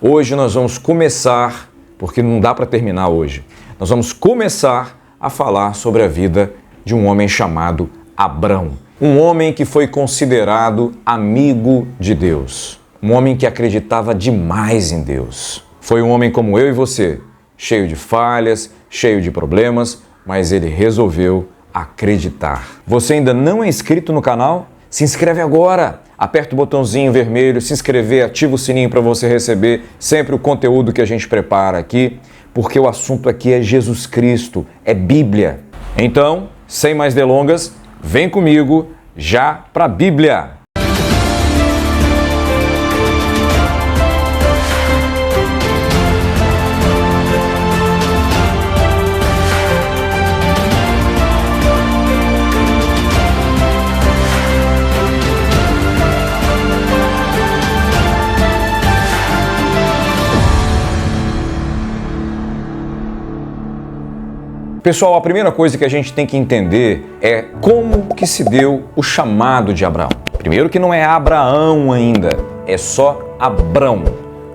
Hoje nós vamos começar, porque não dá para terminar hoje, nós vamos começar a falar sobre a vida de um homem chamado Abrão. Um homem que foi considerado amigo de Deus. Um homem que acreditava demais em Deus. Foi um homem como eu e você, cheio de falhas, cheio de problemas, mas ele resolveu acreditar. Você ainda não é inscrito no canal? Se inscreve agora! Aperta o botãozinho vermelho, se inscrever, ativa o sininho para você receber sempre o conteúdo que a gente prepara aqui, porque o assunto aqui é Jesus Cristo, é Bíblia. Então, sem mais delongas, vem comigo já para a Bíblia. Pessoal, a primeira coisa que a gente tem que entender é como que se deu o chamado de Abraão. Primeiro que não é Abraão ainda, é só Abrão.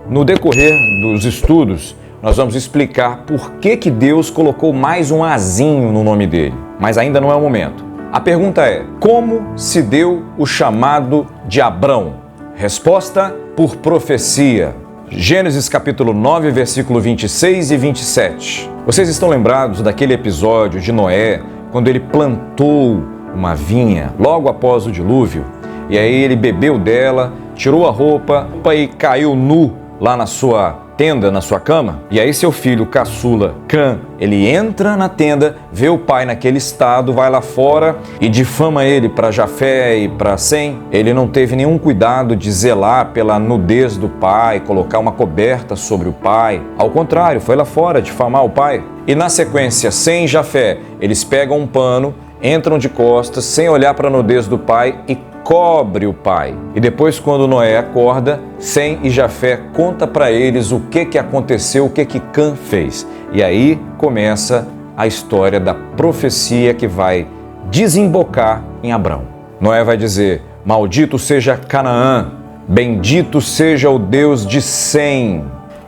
No decorrer dos estudos, nós vamos explicar por que Deus colocou mais um azinho no nome dele, mas ainda não é o momento. A pergunta é, como se deu o chamado de Abrão? Resposta: por profecia. Gênesis capítulo 9, versículo 26 e 27. Vocês estão lembrados daquele episódio de Noé, quando ele plantou uma vinha logo após o dilúvio? E aí ele bebeu dela, tirou a roupa e caiu nu lá na sua tenda, na sua cama. E aí seu filho caçula, Cã, ele entra na tenda, vê o pai naquele estado, vai lá fora e difama ele para Jafé e para Sem. Ele não teve nenhum cuidado de zelar pela nudez do pai, colocar uma coberta sobre o pai. Ao contrário, foi lá fora difamar o pai. E na sequência, Sem e Jafé, eles pegam um pano, entram de costas, sem olhar para a nudez do pai e cobre o pai. E depois, quando Noé acorda, Sem e Jafé conta para eles o que aconteceu, o que Cã fez. E aí começa a história da profecia que vai desembocar em Abrão. Noé vai dizer: maldito seja Canaã, bendito seja o Deus de Sem,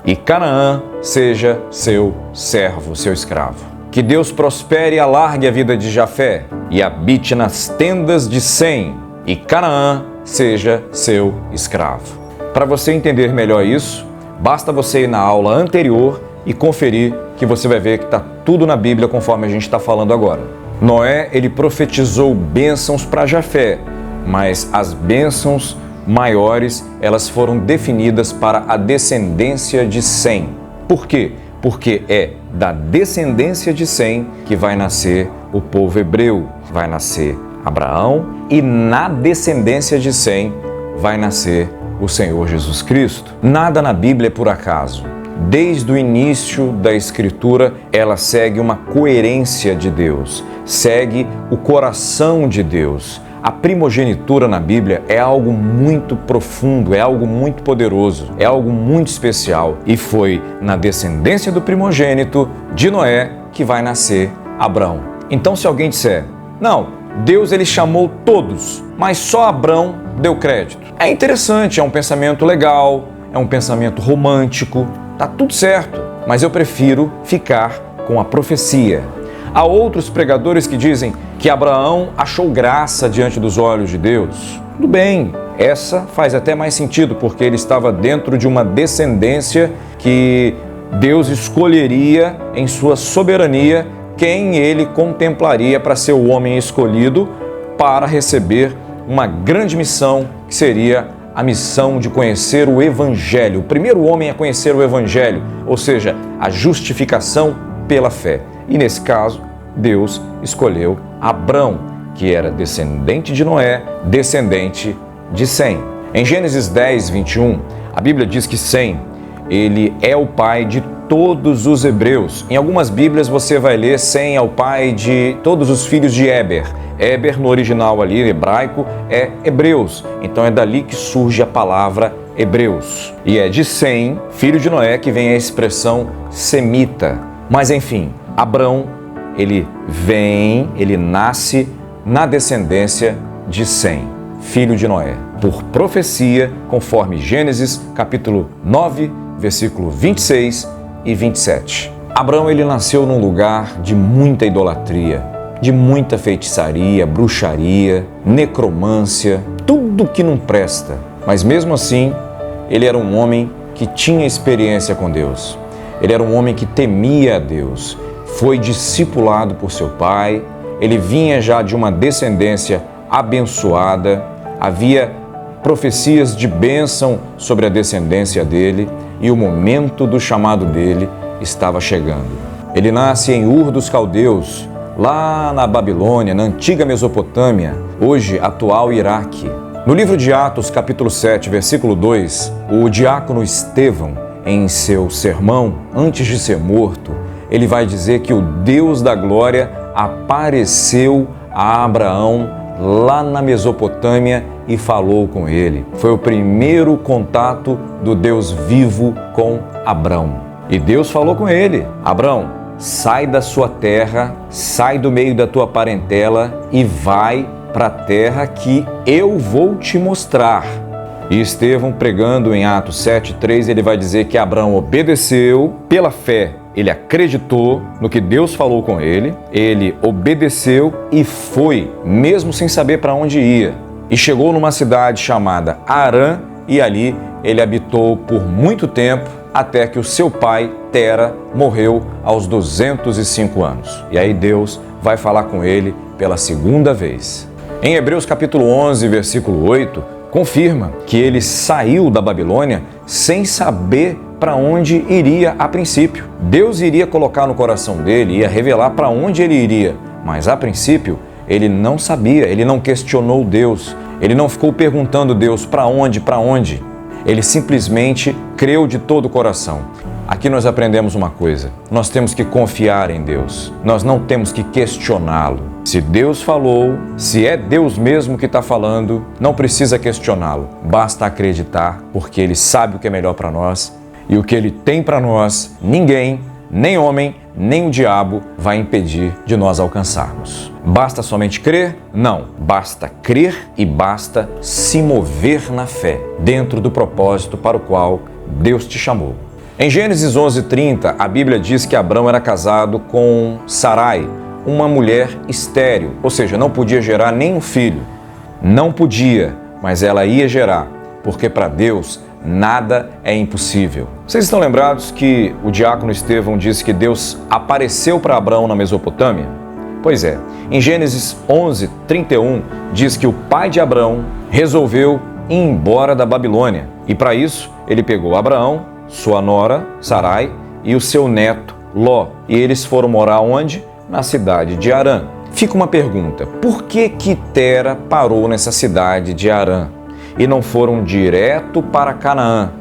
e Canaã seja seu servo, seu escravo. Que Deus prospere e alargue a vida de Jafé e habite nas tendas de Sem, e Canaã seja seu escravo. Para você entender melhor isso, basta você ir na aula anterior e conferir, que você vai ver que está tudo na Bíblia conforme a gente está falando agora. Noé, ele profetizou bênçãos para Jafé, mas as bênçãos maiores, elas foram definidas para a descendência de Sem. Por quê? Porque é da descendência de Sem que vai nascer o povo hebreu, vai nascer Abraão, e na descendência de Sem vai nascer o Senhor Jesus Cristo. Nada na Bíblia é por acaso. Desde o início da Escritura, ela segue uma coerência de Deus, segue o coração de Deus. A primogenitura na Bíblia é algo muito profundo, é algo muito poderoso, é algo muito especial. E foi na descendência do primogênito de Noé que vai nascer Abrão. Então, se alguém disser, não, Deus ele chamou todos, mas só Abrão deu crédito. É interessante, é um pensamento legal, é um pensamento romântico, tá tudo certo, mas eu prefiro ficar com a profecia. Há outros pregadores que dizem que Abraão achou graça diante dos olhos de Deus. Tudo bem, essa faz até mais sentido, porque ele estava dentro de uma descendência que Deus escolheria em sua soberania quem ele contemplaria para ser o homem escolhido para receber uma grande missão, que seria a missão de conhecer o Evangelho. O primeiro homem a conhecer o Evangelho, ou seja, a justificação pela fé. E nesse caso, Deus escolheu Abrão, que era descendente de Noé, descendente de Sem. Em Gênesis 10, 21, a Bíblia diz que Sem, ele é o pai de todos os hebreus. Em algumas Bíblias você vai ler Sem é o pai de todos os filhos de Éber. Éber, no original ali, hebraico, é hebreus. Então é dali que surge a palavra hebreus. E é de Sem, filho de Noé, que vem a expressão semita. Mas enfim, Abrão, ele nasce na descendência de Sem, filho de Noé, por profecia, conforme Gênesis capítulo 9, versículo 26 e 27. Abraão, ele nasceu num lugar de muita idolatria, de muita feitiçaria, bruxaria, necromância, tudo que não presta. Mas mesmo assim, ele era um homem que tinha experiência com Deus. Ele era um homem que temia a Deus. Foi discipulado por seu pai. Ele vinha já de uma descendência abençoada. Havia profecias de bênção sobre a descendência dele e o momento do chamado dele estava chegando. Ele nasce em Ur dos Caldeus, lá na Babilônia, na antiga Mesopotâmia, hoje atual Iraque. No livro de Atos, capítulo 7, versículo 2, o diácono Estevão, em seu sermão, antes de ser morto, ele vai dizer que o Deus da glória apareceu a Abraão lá na Mesopotâmia e falou com ele. Foi o primeiro contato do Deus vivo com Abrão. E Deus falou com ele: Abrão, sai da sua terra, sai do meio da tua parentela e vai para a terra que eu vou te mostrar. E Estevão, pregando em Atos 7:3, ele vai dizer que Abraão obedeceu pela fé. Ele acreditou no que Deus falou com ele, ele obedeceu e foi, mesmo sem saber para onde ia. E chegou numa cidade chamada Harã e ali ele habitou por muito tempo, até que o seu pai, Tera, morreu aos 205 anos. E aí Deus vai falar com ele pela segunda vez. Em Hebreus capítulo 11, versículo 8, confirma que ele saiu da Babilônia sem saber para onde iria a princípio. Deus iria colocar no coração dele, ia revelar para onde ele iria, mas a princípio ele não sabia, ele não questionou Deus, ele não ficou perguntando a Deus para onde. Ele simplesmente creu de todo o coração. Aqui nós aprendemos uma coisa: nós temos que confiar em Deus, nós não temos que questioná-lo. Se Deus falou, se é Deus mesmo que está falando, não precisa questioná-lo, basta acreditar, porque Ele sabe o que é melhor para nós e o que Ele tem para nós, ninguém, nem homem, nem o diabo vai impedir de nós alcançarmos. Basta somente crer? Não. Basta crer e basta se mover na fé, dentro do propósito para o qual Deus te chamou. Em Gênesis 11:30, a Bíblia diz que Abrão era casado com Sarai, uma mulher estéril, ou seja, não podia gerar nenhum filho. Não podia, mas ela ia gerar, porque para Deus nada é impossível. Vocês estão lembrados que o diácono Estevão disse que Deus apareceu para Abrão na Mesopotâmia? Pois é, em Gênesis 11:31 diz que o pai de Abrão resolveu ir embora da Babilônia. E para isso, ele pegou Abraão, sua nora, Sarai, e o seu neto, Ló. E eles foram morar onde? Na cidade de Harã. Fica uma pergunta: por que Tera parou nessa cidade de Harã e não foram direto para Canaã,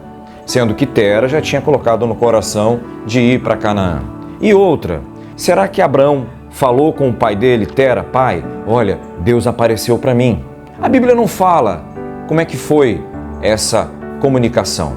sendo que Tera já tinha colocado no coração de ir para Canaã? E outra, será que Abrão falou com o pai dele, Tera: pai, olha, Deus apareceu para mim? A Bíblia não fala como é que foi essa comunicação,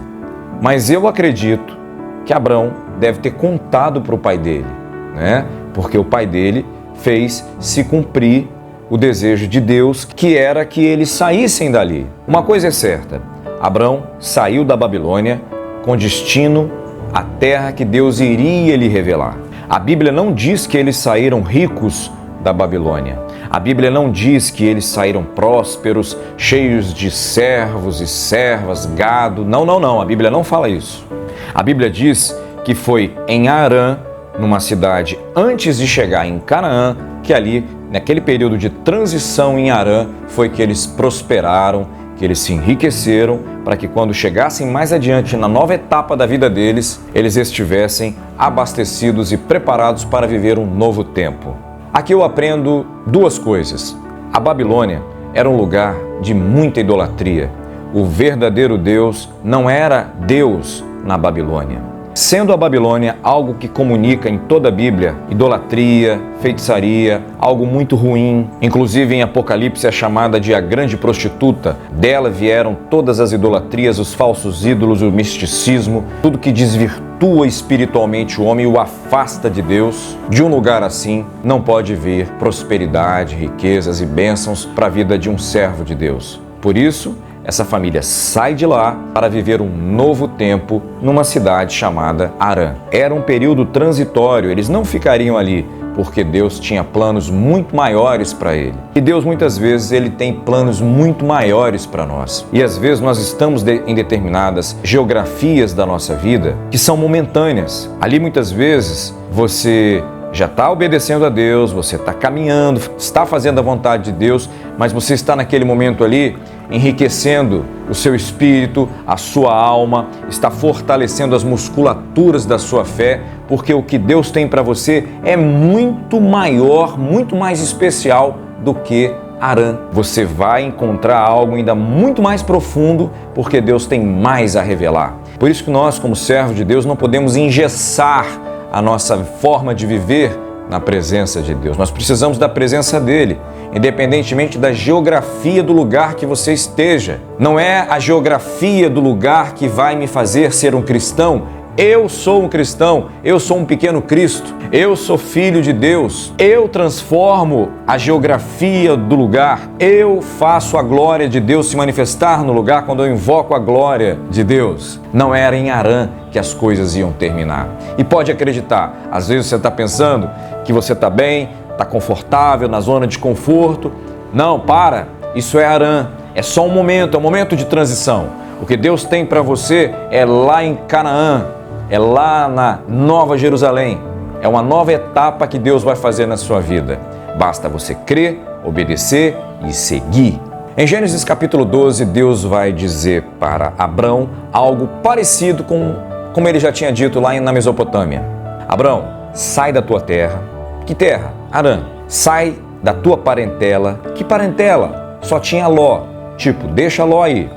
mas eu acredito que Abrão deve ter contado para o pai dele, né? Porque o pai dele fez se cumprir o desejo de Deus, que era que eles saíssem dali. Uma coisa é certa: Abrão saiu da Babilônia com destino à terra que Deus iria lhe revelar. A Bíblia não diz que eles saíram ricos da Babilônia. A Bíblia não diz que eles saíram prósperos, cheios de servos e servas, gado. Não. A Bíblia não fala isso. A Bíblia diz que foi em Harã, numa cidade antes de chegar em Canaã, que ali, naquele período de transição em Harã, foi que eles prosperaram, que eles se enriqueceram, para que quando chegassem mais adiante na nova etapa da vida deles, eles estivessem abastecidos e preparados para viver um novo tempo. Aqui eu aprendo duas coisas. A Babilônia era um lugar de muita idolatria. O verdadeiro Deus não era Deus na Babilônia. Sendo a Babilônia algo que comunica em toda a Bíblia, idolatria, feitiçaria, algo muito ruim. Inclusive em Apocalipse é chamada de a grande prostituta. Dela vieram todas as idolatrias, os falsos ídolos, o misticismo, tudo que desvirtua espiritualmente o homem e o afasta de Deus. De um lugar assim não pode vir prosperidade, riquezas e bênçãos para a vida de um servo de Deus. Por isso, essa família sai de lá para viver um novo tempo numa cidade chamada Harã. Era um período transitório, eles não ficariam ali, porque Deus tinha planos muito maiores para ele. E Deus muitas vezes ele tem planos muito maiores para nós. E às vezes nós estamos em determinadas geografias da nossa vida que são momentâneas. Ali muitas vezes você já está obedecendo a Deus, você está caminhando, está fazendo a vontade de Deus, mas você está naquele momento ali enriquecendo o seu espírito, a sua alma, está fortalecendo as musculaturas da sua fé, porque o que Deus tem para você é muito maior, muito mais especial do que Harã. Você vai encontrar algo ainda muito mais profundo, porque Deus tem mais a revelar. Por isso que nós, como servos de Deus, não podemos engessar a nossa forma de viver na presença de Deus. Nós precisamos da presença dele, independentemente da geografia do lugar que você esteja. Não é a geografia do lugar que vai me fazer ser um cristão. Eu sou um cristão, eu sou um pequeno Cristo, eu sou filho de Deus, eu transformo a geografia do lugar, eu faço a glória de Deus se manifestar no lugar quando eu invoco a glória de Deus. Não era em Harã que as coisas iam terminar. E pode acreditar, às vezes você está pensando que você está bem, está confortável, na zona de conforto. Não, para, isso é Harã, é só um momento, é um momento de transição. O que Deus tem para você é lá em Canaã, é lá na Nova Jerusalém. É uma nova etapa que Deus vai fazer na sua vida. Basta você crer, obedecer e seguir. Em Gênesis capítulo 12, Deus vai dizer para Abrão algo parecido com como ele já tinha dito lá na Mesopotâmia. Abrão, sai da tua terra. Que terra? Harã. Sai da tua parentela. Que parentela? Só tinha Ló. Tipo, deixa Ló aí.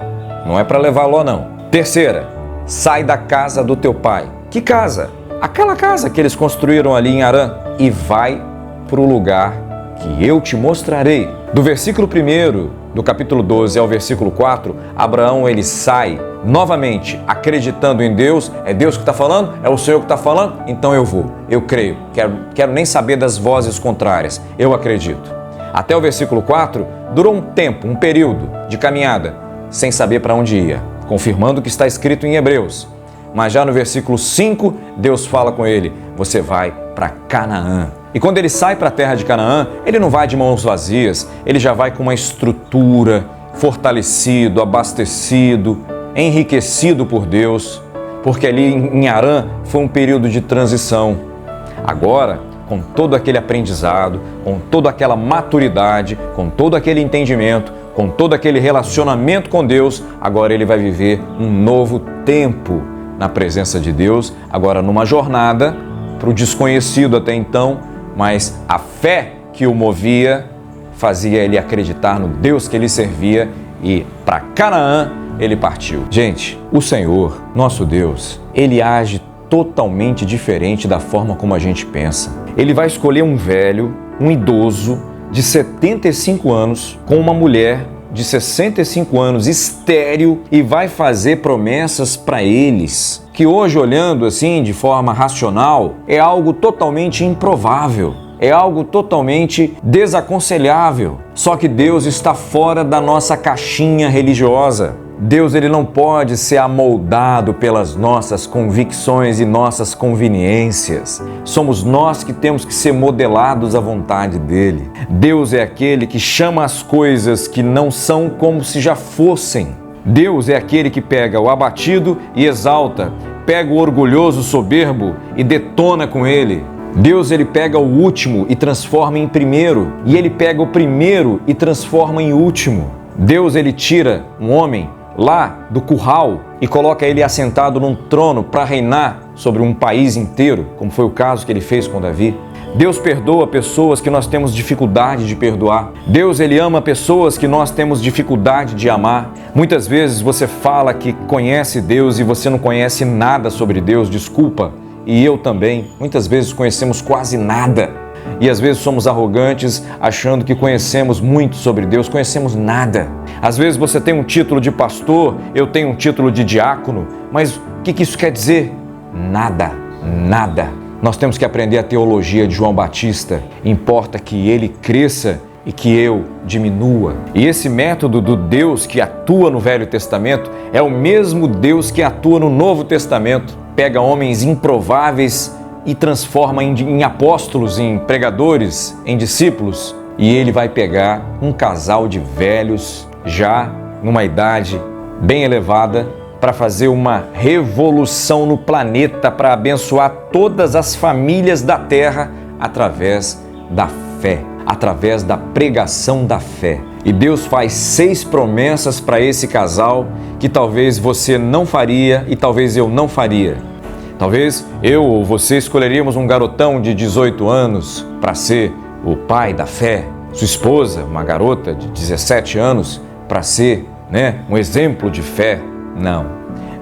Não é para levar Ló, não. Terceira, sai da casa do teu pai. Que casa? Aquela casa que eles construíram ali em Harã. E vai para o lugar que eu te mostrarei. Do versículo 1 do capítulo 12 ao versículo 4, Abraão ele sai novamente acreditando em Deus. É Deus que está falando? É o Senhor que está falando? Então eu vou, eu creio. Quero nem saber das vozes contrárias. Eu acredito. Até o versículo 4, durou um tempo, um período de caminhada, sem saber para onde ia, confirmando o que está escrito em Hebreus. Mas já no versículo 5, Deus fala com ele, você vai para Canaã. E quando ele sai para a terra de Canaã, ele não vai de mãos vazias, ele já vai com uma estrutura, fortalecido, abastecido, enriquecido por Deus, porque ali em Harã foi um período de transição. Agora, com todo aquele aprendizado, com toda aquela maturidade, com todo aquele entendimento, com todo aquele relacionamento com Deus, agora ele vai viver um novo tempo na presença de Deus, agora numa jornada para o desconhecido até então, mas a fé que o movia fazia ele acreditar no Deus que ele servia e para Canaã ele partiu. Gente, o Senhor, nosso Deus, ele age totalmente diferente da forma como a gente pensa. Ele vai escolher um velho, um idoso de 75 anos com uma mulher de 65 anos, estéril, e vai fazer promessas para eles, que hoje, olhando assim de forma racional, é algo totalmente improvável, é algo totalmente desaconselhável. Só que Deus está fora da nossa caixinha religiosa. Deus ele não pode ser amoldado pelas nossas convicções e nossas conveniências. Somos nós que temos que ser modelados à vontade dele. Deus é aquele que chama as coisas que não são como se já fossem. Deus é aquele que pega o abatido e exalta, pega o orgulhoso soberbo e detona com ele. Deus ele pega o último e transforma em primeiro, e ele pega o primeiro e transforma em último. Deus ele tira um homem lá do curral e coloca ele assentado num trono para reinar sobre um país inteiro, como foi o caso que ele fez com Davi. Deus perdoa pessoas que nós temos dificuldade de perdoar. Deus ele ama pessoas que nós temos dificuldade de amar. Muitas vezes você fala que conhece Deus e você não conhece nada sobre Deus, desculpa. E eu também, muitas vezes conhecemos quase nada. E às vezes somos arrogantes, achando que conhecemos muito sobre Deus, conhecemos nada. Às vezes você tem um título de pastor, eu tenho um título de diácono, mas o que isso quer dizer? Nada, nada. Nós temos que aprender a teologia de João Batista. Importa que ele cresça e que eu diminua. E esse método do Deus que atua no Velho Testamento é o mesmo Deus que atua no Novo Testamento. Pega homens improváveis e transforma em apóstolos, em pregadores, em discípulos. E ele vai pegar um casal de velhos, já numa idade bem elevada, para fazer uma revolução no planeta, para abençoar todas as famílias da Terra através da fé, através da pregação da fé. E Deus faz 6 promessas para esse casal que talvez você não faria e talvez eu não faria. Talvez eu ou você escolheríamos um garotão de 18 anos para ser o pai da fé, sua esposa, uma garota de 17 anos, para ser, um exemplo de fé. Não.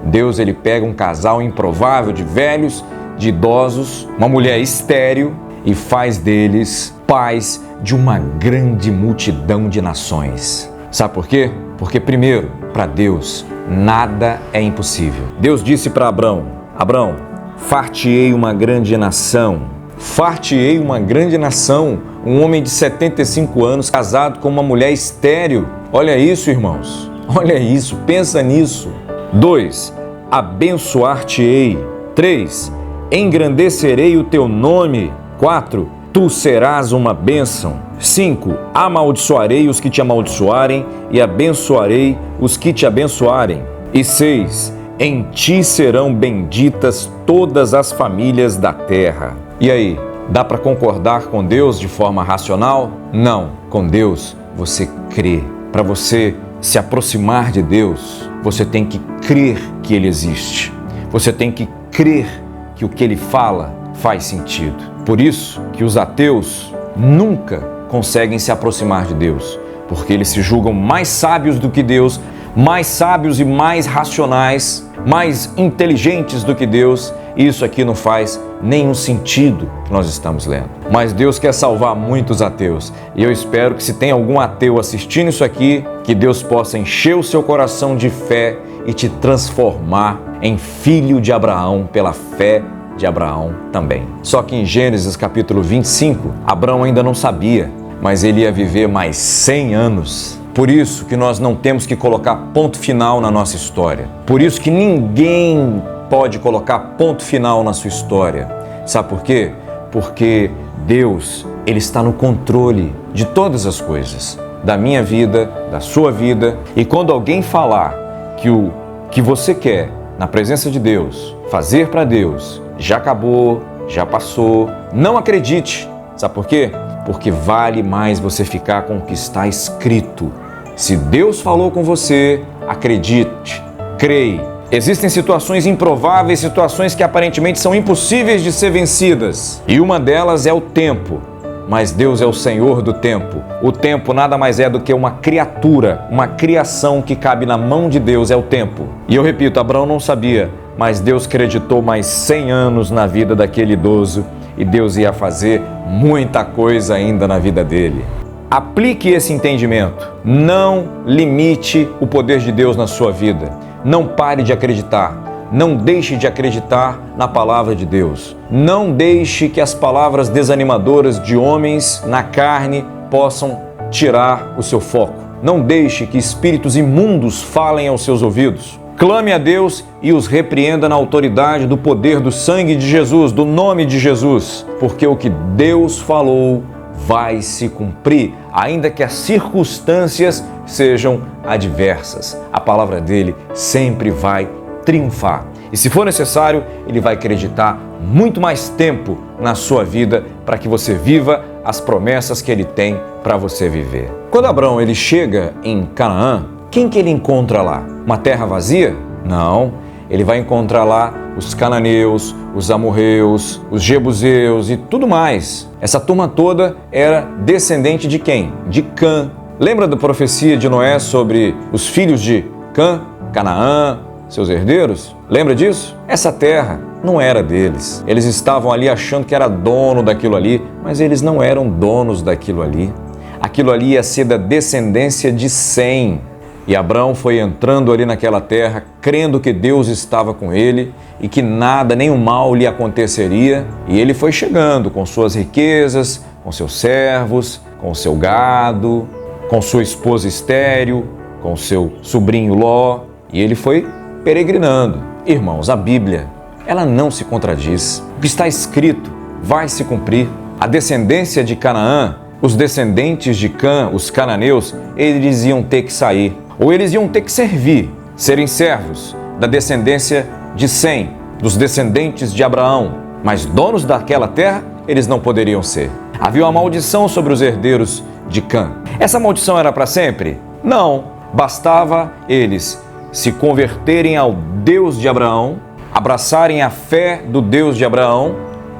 Deus, ele pega um casal improvável de velhos, de idosos, uma mulher estéril e faz deles pais de uma grande multidão de nações. Sabe por quê? Porque, primeiro, para Deus, nada é impossível. Deus disse para Abrão: Abrão, far-te-ei uma grande nação. Far-te-ei uma grande nação. Um homem de 75 anos casado com uma mulher estéril. Olha isso, irmãos. Olha isso, pensa nisso. 2. Abençoar-te-ei. 3. Engrandecerei o teu nome. 4. Tu serás uma bênção. 5. Amaldiçoarei os que te amaldiçoarem e abençoarei os que te abençoarem. E 6. Em ti serão benditas todas as famílias da terra. E aí, dá para concordar com Deus de forma racional? Não. Com Deus, você crê. Para você se aproximar de Deus, você tem que crer que Ele existe. Você tem que crer que o que Ele fala faz sentido. Por isso que os ateus nunca conseguem se aproximar de Deus, porque eles se julgam mais sábios do que Deus, mais sábios e mais racionais, mais inteligentes do que Deus, e isso aqui não faz nenhum sentido que nós estamos lendo. Mas Deus quer salvar muitos ateus, e eu espero que se tem algum ateu assistindo isso aqui, que Deus possa encher o seu coração de fé e te transformar em filho de Abraão pela fé de Abraão também. Só que em Gênesis capítulo 25, Abraão ainda não sabia, mas ele ia viver mais 100 anos. Por isso que nós não temos que colocar ponto final na nossa história. Por isso que ninguém pode colocar ponto final na sua história. Sabe por quê? Porque Deus, Ele está no controle de todas as coisas, da minha vida, da sua vida. E quando alguém falar que o que você quer, na presença de Deus, fazer para Deus, já acabou, já passou, não acredite. Sabe por quê? Porque vale mais você ficar com o que está escrito. Se Deus falou com você, acredite, creia. Existem situações improváveis, situações que aparentemente são impossíveis de ser vencidas. E uma delas é o tempo. Mas Deus é o Senhor do tempo. O tempo nada mais é do que uma criatura, uma criação que cabe na mão de Deus, é o tempo. E eu repito, Abraão não sabia, mas Deus acreditou mais 100 anos na vida daquele idoso e Deus ia fazer muita coisa ainda na vida dele. Aplique esse entendimento. Não limite o poder de Deus na sua vida. Não pare de acreditar. Não deixe de acreditar na palavra de Deus. Não deixe que as palavras desanimadoras de homens na carne possam tirar o seu foco. Não deixe que espíritos imundos falem aos seus ouvidos. Clame a Deus e os repreenda na autoridade do poder do sangue de Jesus, do nome de Jesus, porque o que Deus falou vai se cumprir, ainda que as circunstâncias sejam adversas. A palavra dele sempre vai triunfar. E se for necessário, ele vai acreditar muito mais tempo na sua vida para que você viva as promessas que ele tem para você viver. Quando Abraão ele chega em Canaã, quem que ele encontra lá? Uma terra vazia? Não, ele vai encontrar lá os cananeus, os amorreus, os jebuseus e tudo mais. Essa turma toda era descendente de quem? De Cã. Lembra da profecia de Noé sobre os filhos de Cã, Canaã, seus herdeiros? Lembra disso? Essa terra não era deles. Eles estavam ali achando que era dono daquilo ali, mas eles não eram donos daquilo ali. Aquilo ali ia ser da descendência de Sem. E Abraão foi entrando ali naquela terra, crendo que Deus estava com ele e que nada, nenhum mal lhe aconteceria. E ele foi chegando com suas riquezas, com seus servos, com o seu gado, com sua esposa estéril, com seu sobrinho Ló, e ele foi peregrinando. Irmãos, a Bíblia, ela não se contradiz. O que está escrito vai se cumprir. A descendência de Canaã, os descendentes de Cã, os cananeus, eles iam ter que sair, ou eles iam ter que servir, serem servos da descendência de Sem, dos descendentes de Abraão, mas donos daquela terra eles não poderiam ser. Havia uma maldição sobre os herdeiros de Cã. Essa maldição era para sempre? Não, bastava eles se converterem ao Deus de Abraão, abraçarem a fé do Deus de Abraão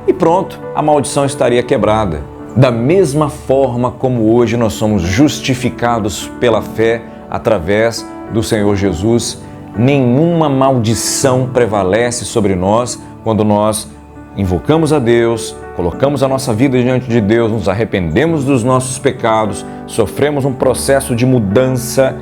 e pronto, a maldição estaria quebrada. Da mesma forma como hoje nós somos justificados pela fé através do Senhor Jesus, nenhuma maldição prevalece sobre nós quando nós invocamos a Deus, colocamos a nossa vida diante de Deus, nos arrependemos dos nossos pecados, sofremos um processo de mudança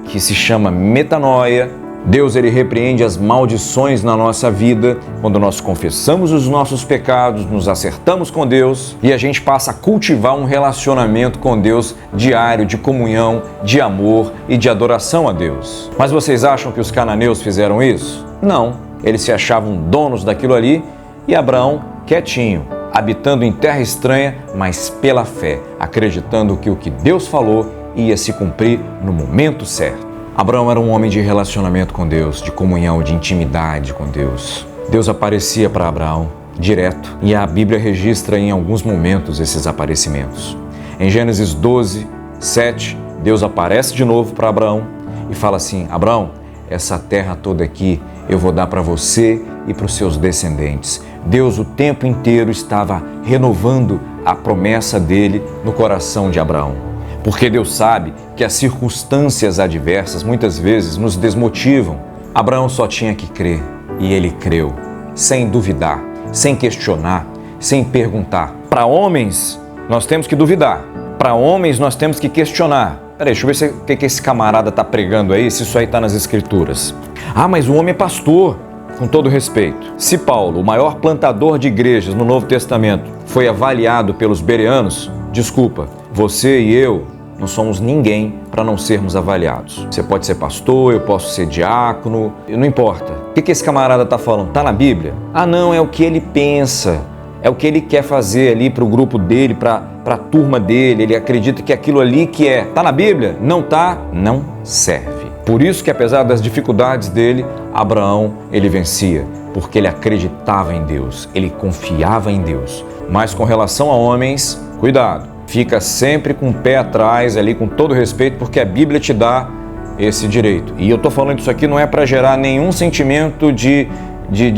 que se chama metanoia. Deus, ele repreende as maldições na nossa vida quando nós confessamos os nossos pecados, nos acertamos com Deus e a gente passa a cultivar um relacionamento com Deus diário, de comunhão, de amor e de adoração a Deus. Mas vocês acham que os cananeus fizeram isso? Não, eles se achavam donos daquilo ali e Abraão quietinho, habitando em terra estranha, mas pela fé, acreditando que o que Deus falou ia se cumprir no momento certo. Abraão era um homem de relacionamento com Deus, de comunhão, de intimidade com Deus. Deus aparecia para Abraão direto e a Bíblia registra em alguns momentos esses aparecimentos. Em Gênesis 12, 7, Deus aparece de novo para Abraão e fala assim: Abraão, essa terra toda aqui eu vou dar para você e para os seus descendentes. Deus o tempo inteiro estava renovando a promessa dele no coração de Abraão. Porque Deus sabe que as circunstâncias adversas muitas vezes nos desmotivam. Abraão só tinha que crer e ele creu, sem duvidar, sem questionar, sem perguntar. Para homens, nós temos que duvidar. Para homens, nós temos que questionar. Peraí, deixa eu ver o que esse camarada está pregando aí, se isso aí está nas Escrituras. Ah, mas o homem é pastor. Com todo respeito, se Paulo, o maior plantador de igrejas no Novo Testamento, foi avaliado pelos bereanos, desculpa, você e eu não somos ninguém para não sermos avaliados. Você pode ser pastor, eu posso ser diácono, não importa. O que esse camarada está falando? Está na Bíblia? Ah não, é o que ele pensa, é o que ele quer fazer ali para o grupo dele, para a turma dele, ele acredita que aquilo ali que é. Está na Bíblia? Não está? Não serve. Por isso que apesar das dificuldades dele, Abraão, ele vencia, porque ele acreditava em Deus, ele confiava em Deus. Mas com relação a homens, cuidado, fica sempre com o pé atrás ali, com todo respeito, porque a Bíblia te dá esse direito. E eu estou falando isso aqui não é para gerar nenhum sentimento de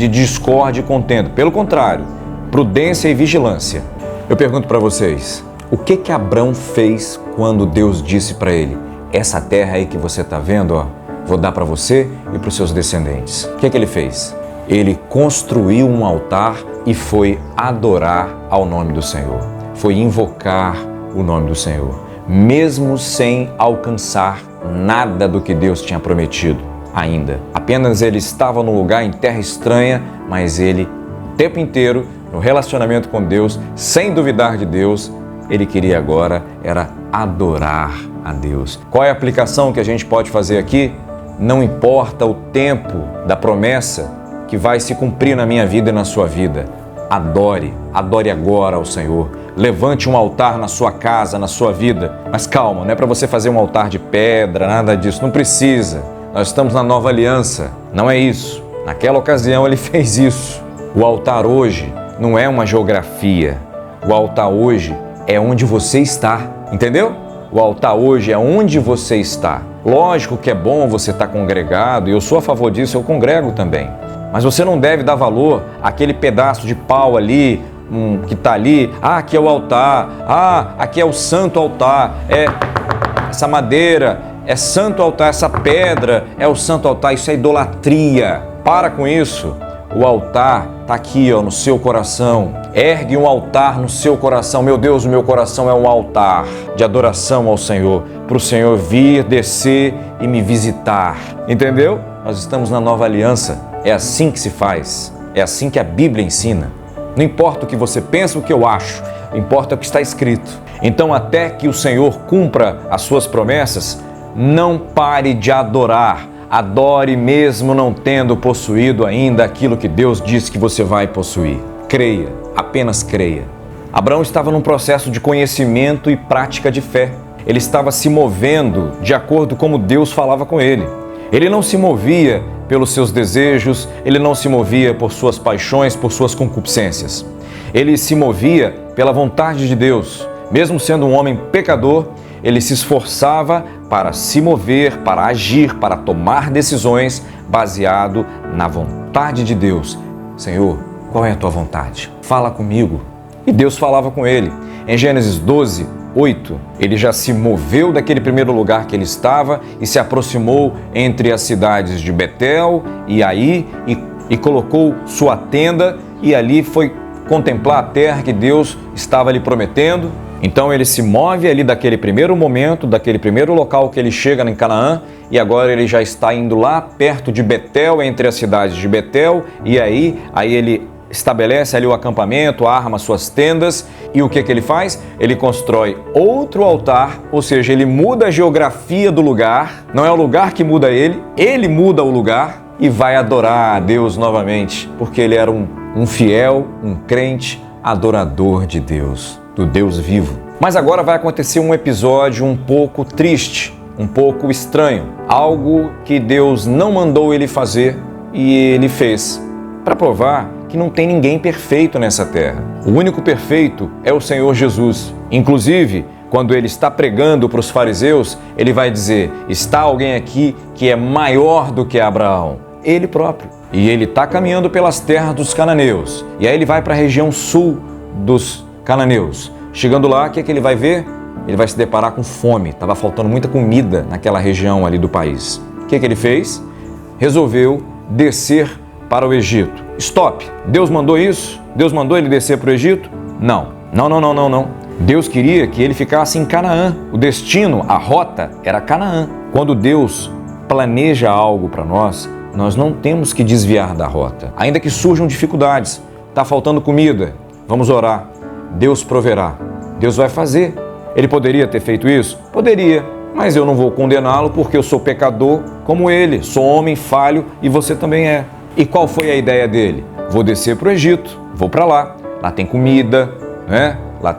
discórdia e contenda, pelo contrário, prudência e vigilância. Eu pergunto para vocês, o que Abraão fez quando Deus disse para ele: essa terra aí que você está vendo, ó, vou dar para você e para os seus descendentes. O que ele fez? Ele construiu um altar e foi adorar ao nome do Senhor. Foi invocar o nome do Senhor, mesmo sem alcançar nada do que Deus tinha prometido ainda. Apenas ele estava num lugar em terra estranha, mas ele, o tempo inteiro, no relacionamento com Deus, sem duvidar de Deus, ele queria agora era adorar a Deus. Qual é a aplicação que a gente pode fazer aqui? Não importa o tempo da promessa que vai se cumprir na minha vida e na sua vida. Adore agora ao Senhor. Levante um altar na sua casa, na sua vida. Mas calma, não é para você fazer um altar de pedra, nada disso, não precisa. Nós estamos na nova aliança, não é isso. Naquela ocasião ele fez isso. O altar hoje não é uma geografia. O altar hoje é onde você está, entendeu? O altar hoje é onde você está. Lógico que é bom você estar congregado, e eu sou a favor disso, eu congrego também. Mas você não deve dar valor àquele pedaço de pau ali, que está ali. Ah, aqui é o altar. Ah, aqui é o santo altar. Essa madeira é santo altar, essa pedra é o santo altar. Isso é idolatria. Para com isso. O altar está aqui, ó, no seu coração. Ergue um altar no seu coração. Meu Deus, o meu coração é um altar de adoração ao Senhor, para o Senhor vir, descer e me visitar. Entendeu? Nós estamos na nova aliança. É assim que se faz. É assim que a Bíblia ensina. Não importa o que você pensa, o que eu acho. importa o que está escrito. Então, até que o Senhor cumpra as suas promessas, não pare de adorar. Adore mesmo não tendo possuído ainda aquilo que Deus disse que você vai possuir. Creia, apenas creia. Abraão estava num processo de conhecimento e prática de fé. Ele estava se movendo de acordo com como Deus falava com ele. Ele não se movia pelos seus desejos, ele não se movia por suas paixões, por suas concupiscências. Ele se movia pela vontade de Deus. Mesmo sendo um homem pecador, ele se esforçava para se mover, para agir, para tomar decisões baseado na vontade de Deus. Senhor, qual é a tua vontade? Fala comigo. E Deus falava com ele. Em Gênesis 12, 8, ele já se moveu daquele primeiro lugar que ele estava e se aproximou entre as cidades de Betel e Ai e colocou sua tenda e ali foi contemplar a terra que Deus estava lhe prometendo. Então ele se move ali daquele primeiro momento, daquele primeiro local que ele chega em Canaã e agora ele já está indo lá perto de Betel, entre as cidades de Betel e aí ele estabelece ali o acampamento, arma suas tendas e o que ele faz? Ele constrói outro altar, ou seja, ele muda a geografia do lugar, não é o lugar que muda ele muda o lugar e vai adorar a Deus novamente, porque ele era um fiel, um crente, adorador de Deus, do Deus vivo. Mas agora vai acontecer um episódio um pouco triste, um pouco estranho, algo que Deus não mandou ele fazer e ele fez, para provar que não tem ninguém perfeito nessa terra. O único perfeito é o Senhor Jesus. Inclusive, quando ele está pregando para os fariseus, ele vai dizer, está alguém aqui que é maior do que Abraão? Ele próprio. E ele está caminhando pelas terras dos cananeus. E aí ele vai para a região sul dos cananeus. Chegando lá, o que ele vai ver? Ele vai se deparar com fome. Estava faltando muita comida naquela região ali do país. O que ele fez? Resolveu descer para o Egito. Stop! Deus mandou isso? Deus mandou ele descer para o Egito? Não. Deus queria que ele ficasse em Canaã. O destino, a rota, era Canaã. Quando Deus planeja algo para nós, nós não temos que desviar da rota. Ainda que surjam dificuldades, está faltando comida, vamos orar. Deus proverá. Deus vai fazer. Ele poderia ter feito isso? Poderia, mas eu não vou condená-lo porque eu sou pecador como ele. Sou homem falho e você também é. E qual foi a ideia dele? Vou descer para o Egito, vou para lá. Lá tem comida, né? Lá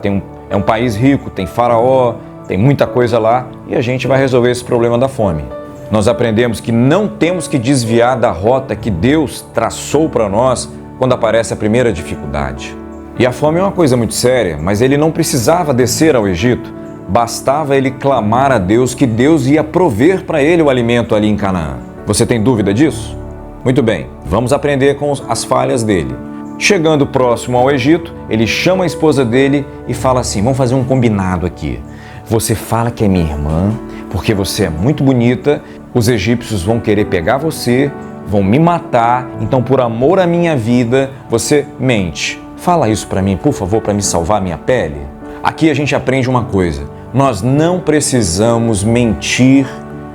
é um país rico, tem faraó, tem muita coisa lá e a gente vai resolver esse problema da fome. Nós aprendemos que não temos que desviar da rota que Deus traçou para nós quando aparece a primeira dificuldade. E a fome é uma coisa muito séria, mas ele não precisava descer ao Egito. Bastava ele clamar a Deus que Deus ia prover para ele o alimento ali em Canaã. Você tem dúvida disso? Muito bem, vamos aprender com as falhas dele. Chegando próximo ao Egito, ele chama a esposa dele e fala assim, vamos fazer um combinado aqui. Você fala que é minha irmã, porque você é muito bonita, os egípcios vão querer pegar você, vão me matar, então por amor à minha vida, você mente. Fala isso para mim, por favor, para me salvar minha pele. Aqui a gente aprende uma coisa, nós não precisamos mentir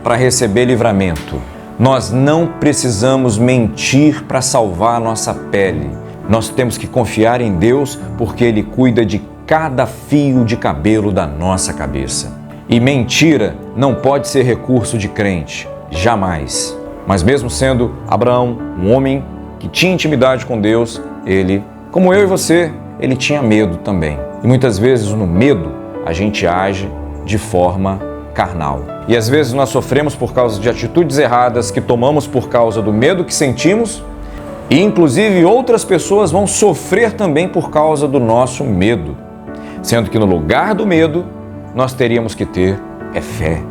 para receber livramento. Nós não precisamos mentir para salvar a nossa pele. Nós temos que confiar em Deus porque Ele cuida de cada fio de cabelo da nossa cabeça. E mentira não pode ser recurso de crente, jamais. Mas mesmo sendo Abraão um homem que tinha intimidade com Deus, ele, como eu e você, ele tinha medo também. E muitas vezes no medo a gente age de forma carnal. E às vezes nós sofremos por causa de atitudes erradas que tomamos por causa do medo que sentimos e inclusive outras pessoas vão sofrer também por causa do nosso medo. Sendo que no lugar do medo, nós teríamos que ter fé.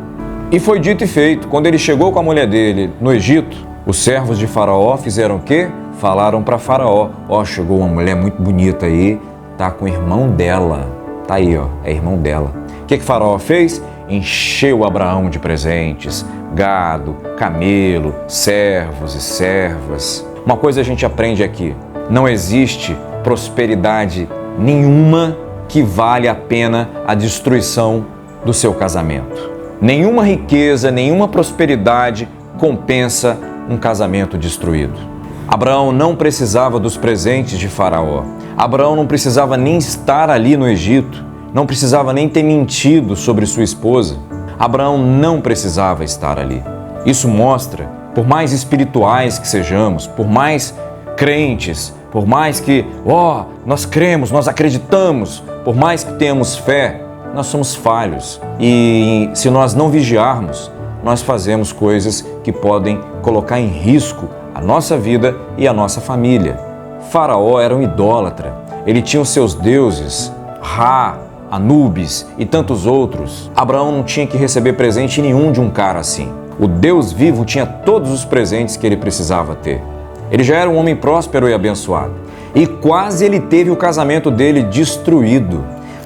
E foi dito e feito. Quando ele chegou com a mulher dele no Egito, os servos de Faraó fizeram o quê? Falaram para Faraó, chegou uma mulher muito bonita aí, tá com o irmão dela. Tá aí, é irmão dela. O que Faraó fez? Encheu Abraão de presentes, gado, camelo, servos e servas. Uma coisa a gente aprende aqui, não existe prosperidade nenhuma que vale a pena a destruição do seu casamento. Nenhuma riqueza, nenhuma prosperidade compensa um casamento destruído. Abraão não precisava dos presentes de Faraó. Abraão não precisava nem estar ali no Egito, não precisava nem ter mentido sobre sua esposa. Abraão não precisava estar ali. Isso mostra, por mais espirituais que sejamos, por mais crentes, por mais que, nós cremos, nós acreditamos, por mais que tenhamos fé, nós somos falhos. E se nós não vigiarmos, nós fazemos coisas que podem colocar em risco a nossa vida e a nossa família. Faraó era um idólatra. Ele tinha os seus deuses, Ra, Anubis e tantos outros. Abraão não tinha que receber presente nenhum de um cara assim. O Deus vivo tinha todos os presentes que ele precisava ter. Ele já era um homem próspero e abençoado. E quase ele teve o casamento dele destruído.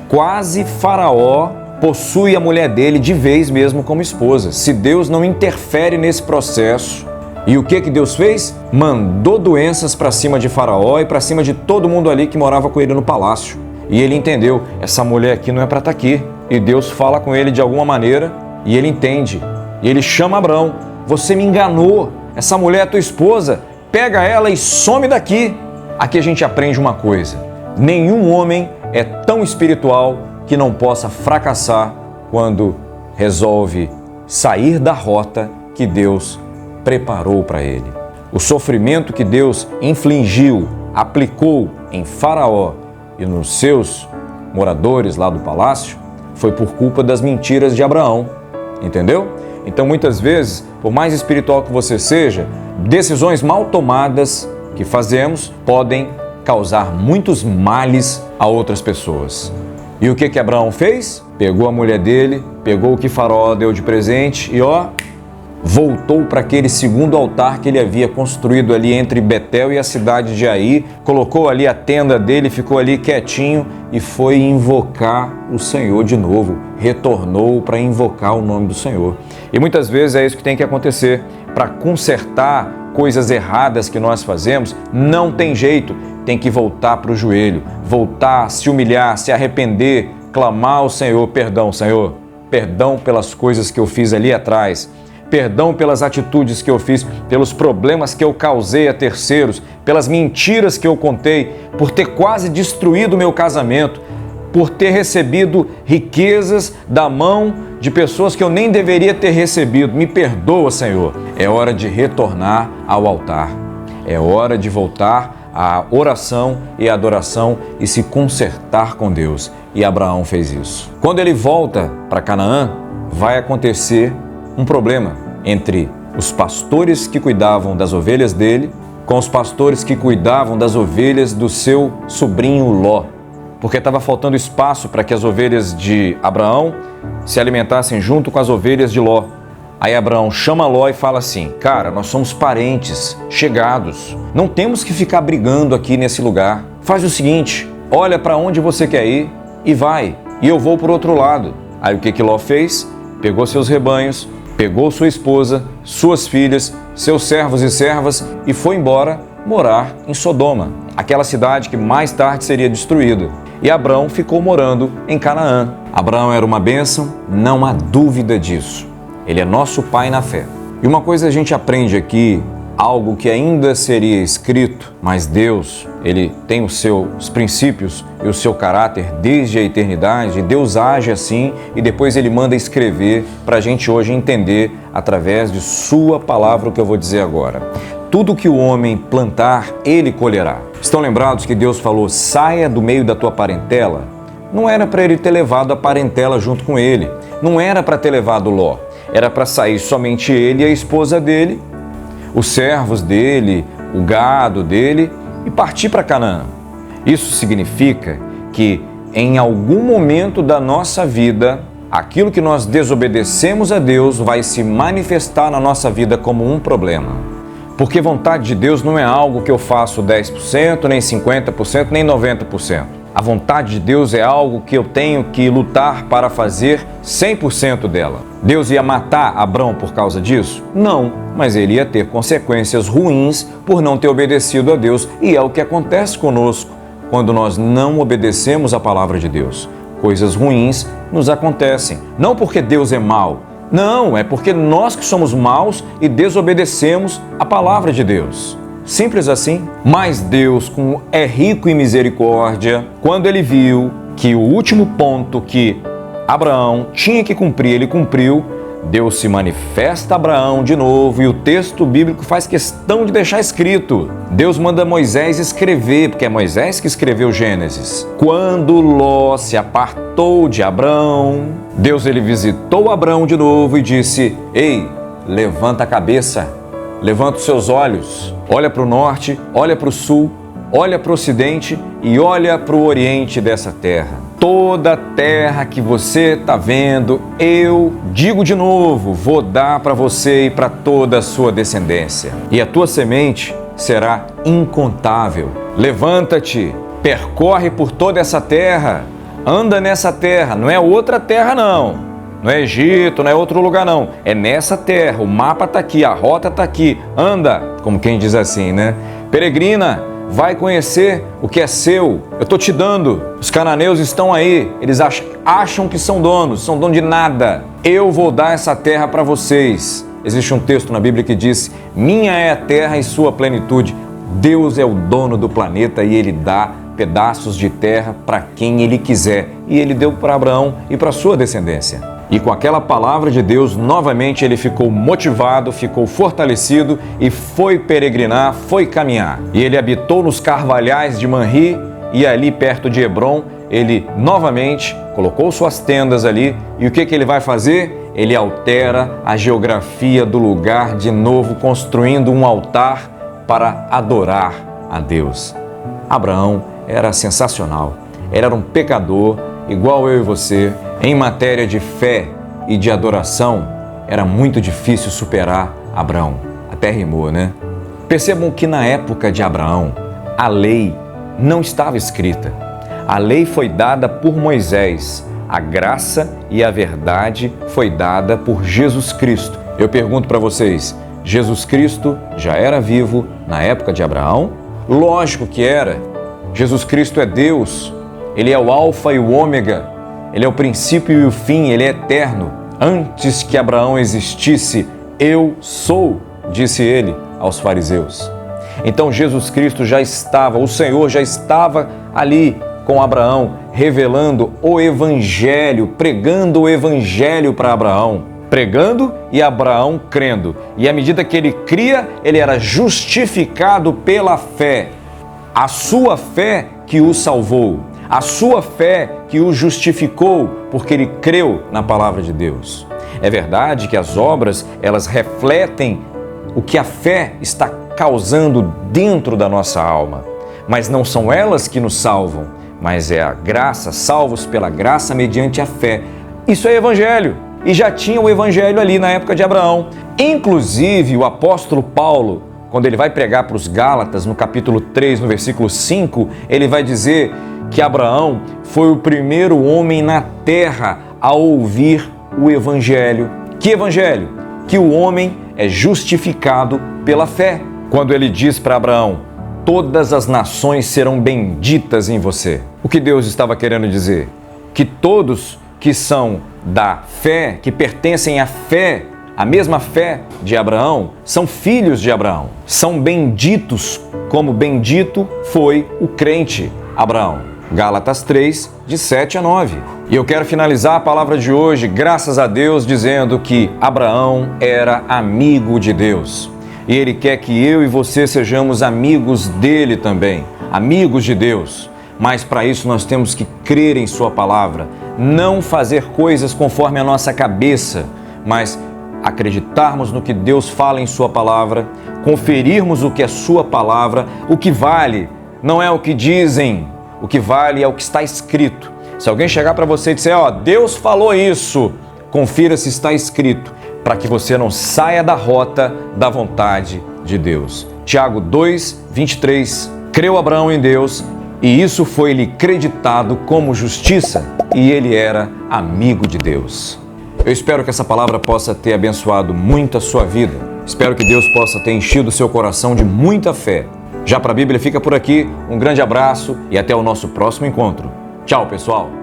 Quase Faraó possui a mulher dele de vez mesmo como esposa. Se Deus não interfere nesse processo. E o que Deus fez? Mandou doenças para cima de Faraó e para cima de todo mundo ali que morava com ele no palácio. E ele entendeu, essa mulher aqui não é para estar aqui. E Deus fala com ele de alguma maneira e ele entende. E ele chama Abraão, você me enganou, essa mulher é tua esposa, pega ela e some daqui. Aqui a gente aprende uma coisa, nenhum homem é tão espiritual que não possa fracassar quando resolve sair da rota que Deus preparou para ele. O sofrimento que Deus infligiu, aplicou em Faraó e nos seus moradores lá do palácio foi por culpa das mentiras de Abraão, entendeu? Então muitas vezes, por mais espiritual que você seja, decisões mal tomadas que fazemos podem causar muitos males a outras pessoas. E o que Abraão fez? Pegou a mulher dele, pegou o que Faraó deu de presente e voltou para aquele segundo altar que ele havia construído ali entre Betel e a cidade de Ai, colocou ali a tenda dele, ficou ali quietinho e foi invocar o Senhor de novo, retornou para invocar o nome do Senhor. E muitas vezes é isso que tem que acontecer. Para consertar coisas erradas que nós fazemos, não tem jeito, tem que voltar para o joelho, voltar, se humilhar, se arrepender, clamar ao Senhor, Senhor, perdão pelas coisas que eu fiz ali atrás, perdão pelas atitudes que eu fiz, pelos problemas que eu causei a terceiros, pelas mentiras que eu contei, por ter quase destruído o meu casamento, por ter recebido riquezas da mão de pessoas que eu nem deveria ter recebido. Me perdoa, Senhor. É hora de retornar ao altar. É hora de voltar à oração e à adoração e se consertar com Deus. E Abraão fez isso. Quando ele volta para Canaã, vai acontecer um problema entre os pastores que cuidavam das ovelhas dele com os pastores que cuidavam das ovelhas do seu sobrinho Ló, porque estava faltando espaço para que as ovelhas de Abraão se alimentassem junto com as ovelhas de Ló. Aí Abraão chama Ló e fala assim, cara, nós somos parentes, chegados, não temos que ficar brigando aqui nesse lugar. Faz o seguinte, olha para onde você quer ir e vai, e eu vou para o outro lado. Aí o que Ló fez? Pegou seus rebanhos, pegou sua esposa, suas filhas, seus servos e servas e foi embora morar em Sodoma, aquela cidade que mais tarde seria destruída. E Abraão ficou morando em Canaã. Abraão era uma bênção, não há dúvida disso. Ele é nosso pai na fé. E uma coisa a gente aprende aqui, algo que ainda seria escrito, mas Deus, Ele tem os seus princípios e o seu caráter desde a eternidade, e Deus age assim e depois Ele manda escrever para a gente hoje entender através de sua palavra o que eu vou dizer agora. Tudo que o homem plantar, ele colherá. Estão lembrados que Deus falou, saia do meio da tua parentela? Não era para ele ter levado a parentela junto com ele, não era para ter levado Ló, era para sair somente ele e a esposa dele, os servos dele, o gado dele e partir para Canaã. Isso significa que em algum momento da nossa vida, aquilo que nós desobedecemos a Deus vai se manifestar na nossa vida como um problema. Porque vontade de Deus não é algo que eu faço 10%, nem 50%, nem 90%. A vontade de Deus é algo que eu tenho que lutar para fazer 100% dela. Deus ia matar Abrão por causa disso? Não, mas ele ia ter consequências ruins por não ter obedecido a Deus. E é o que acontece conosco quando nós não obedecemos a palavra de Deus. Coisas ruins nos acontecem, não porque Deus é mau, não, é porque nós que somos maus e desobedecemos a palavra de Deus. Simples assim. Mas Deus, como é rico em misericórdia, quando ele viu que o último ponto que Abraão tinha que cumprir, ele cumpriu, Deus se manifesta a Abraão de novo e o texto bíblico faz questão de deixar escrito. Deus manda Moisés escrever, porque é Moisés que escreveu Gênesis. Quando Ló se apartou de Abraão, Deus ele visitou Abraão de novo e disse: ei, levanta a cabeça, levanta os seus olhos, olha para o norte, olha para o sul, olha para o ocidente e olha para o oriente dessa terra. Toda a terra que você está vendo, eu digo de novo, vou dar para você e para toda a sua descendência. E a tua semente será incontável. Levanta-te, percorre por toda essa terra, anda nessa terra, não é outra terra não. Não é Egito, não é outro lugar não. É nessa terra, o mapa está aqui, a rota está aqui. Anda, como quem diz assim, né? Peregrina, vai conhecer o que é seu. Eu estou te dando. Os cananeus estão aí. Eles acham que são donos de nada. Eu vou dar essa terra para vocês. Existe um texto na Bíblia que diz: minha é a terra e sua plenitude. Deus é o dono do planeta e ele dá pedaços de terra para quem ele quiser. E ele deu para Abraão e para sua descendência. E com aquela palavra de Deus, novamente ele ficou motivado, ficou fortalecido e foi peregrinar, foi caminhar. E ele habitou nos carvalhais de Manri e ali perto de Hebrom, ele novamente colocou suas tendas ali. E o que ele vai fazer? Ele altera a geografia do lugar de novo, construindo um altar para adorar a Deus. Abraão era sensacional, ele era um pecador igual eu e você. Em matéria de fé e de adoração, era muito difícil superar Abraão. Até rimou, né? Percebam que na época de Abraão, a lei não estava escrita. A lei foi dada por Moisés. A graça e a verdade foi dada por Jesus Cristo. Eu pergunto para vocês, Jesus Cristo já era vivo na época de Abraão? Lógico que era. Jesus Cristo é Deus. Ele é o alfa e o ômega. Ele é o princípio e o fim, ele é eterno. Antes que Abraão existisse, eu sou, disse ele aos fariseus. Então Jesus Cristo já estava, o Senhor já estava ali com Abraão, revelando o Evangelho, pregando o Evangelho para Abraão. Pregando e Abraão crendo. E à medida que ele cria, ele era justificado pela fé. A sua fé que o salvou. A sua fé que o justificou, porque ele creu na palavra de Deus. É verdade que as obras, elas refletem o que a fé está causando dentro da nossa alma. Mas não são elas que nos salvam, mas é a graça, salvos pela graça mediante a fé. Isso é evangelho. E já tinha o evangelho ali na época de Abraão. Inclusive, o apóstolo Paulo, quando ele vai pregar para os Gálatas, no capítulo 3, no versículo 5, ele vai dizer que Abraão foi o primeiro homem na terra a ouvir o Evangelho. Que Evangelho? Que o homem é justificado pela fé. Quando ele diz para Abraão: todas as nações serão benditas em você. O que Deus estava querendo dizer? Que todos que são da fé, que pertencem à fé, a mesma fé de Abraão, são filhos de Abraão. São benditos, como bendito foi o crente Abraão. Gálatas 3, de 7 a 9. E eu quero finalizar a palavra de hoje, graças a Deus, dizendo que Abraão era amigo de Deus. E Ele quer que eu e você sejamos amigos dele também, amigos de Deus. Mas para isso nós temos que crer em Sua palavra, não fazer coisas conforme a nossa cabeça, mas acreditarmos no que Deus fala em Sua palavra, conferirmos o que é Sua palavra. O que vale não é o que dizem, o que vale é o que está escrito. Se alguém chegar para você e disser: ó, Deus falou isso, confira se está escrito, para que você não saia da rota da vontade de Deus. Tiago 2, 23. Creu Abraão em Deus e isso foi-lhe creditado como justiça, e ele era amigo de Deus. Eu espero que essa palavra possa ter abençoado muito a sua vida. Espero que Deus possa ter enchido o seu coração de muita fé. Já para a Bíblia fica por aqui, um grande abraço e até o nosso próximo encontro. Tchau, pessoal!